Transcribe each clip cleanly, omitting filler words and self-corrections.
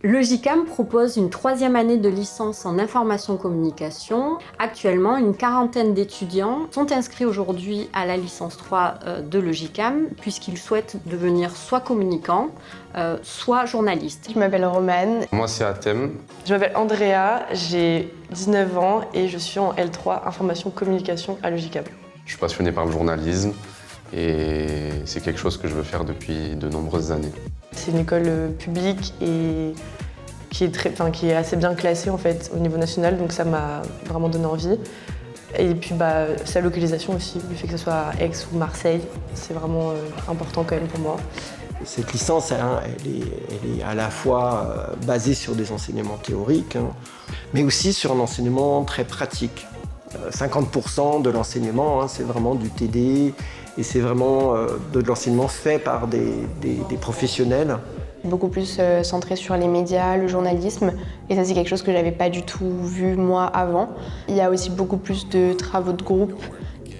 Le GICAM propose une 3e année de licence en information communication. Actuellement, une quarantaine d'étudiants sont inscrits aujourd'hui à la licence 3 de le GICAM puisqu'ils souhaitent devenir soit communicants, soit journalistes. Je m'appelle Romane. Moi, c'est Athème. Je m'appelle Andrea, j'ai 19 ans et je suis en L3 information communication à le GICAM. Je suis passionné par le journalisme et c'est quelque chose que je veux faire depuis de nombreuses années. C'est une école publique et qui est assez bien classée en fait au niveau national, donc ça m'a vraiment donné envie. Et puis sa localisation aussi, le fait que ce soit à Aix ou Marseille, c'est vraiment important quand même pour moi. Cette licence, elle est à la fois basée sur des enseignements théoriques, mais aussi sur un enseignement très pratique. 50% de l'enseignement, c'est vraiment du TD et c'est vraiment de l'enseignement fait par des professionnels. Beaucoup plus centré sur les médias, le journalisme, et ça c'est quelque chose que j'avais pas du tout vu moi avant. Il y a aussi beaucoup plus de travaux de groupe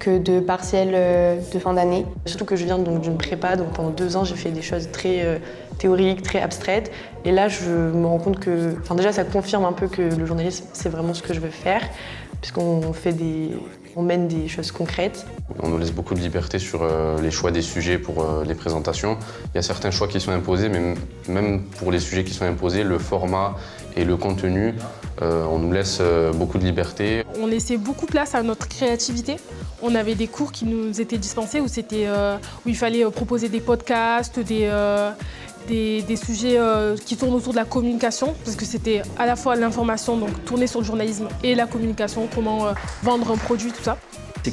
que de partiels de fin d'année. Surtout que je viens donc d'une prépa, donc pendant 2 ans j'ai fait des choses très théoriques, très abstraites, et là je me rends compte que, déjà ça confirme un peu que le journalisme c'est vraiment ce que je veux faire, puisqu'on mène des choses concrètes. On nous laisse beaucoup de liberté sur les choix des sujets pour les présentations. Il y a certains choix qui sont imposés, mais même pour les sujets qui sont imposés, le format et le contenu, on nous laisse beaucoup de liberté. On laissait beaucoup place à notre créativité. On avait des cours qui nous étaient dispensés où il fallait proposer des podcasts, des sujets qui tournent autour de la communication, parce que c'était à la fois l'information, donc tourner sur le journalisme, et la communication, comment vendre un produit, tout ça.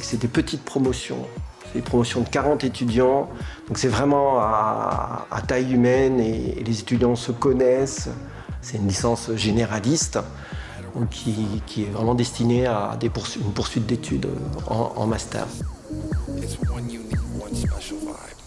C'est des petites promotions, c'est des promotions de 40 étudiants, donc c'est vraiment à taille humaine et les étudiants se connaissent. C'est une licence généraliste donc qui est vraiment destinée à une poursuite d'études en master. It's one unique, one special vibe.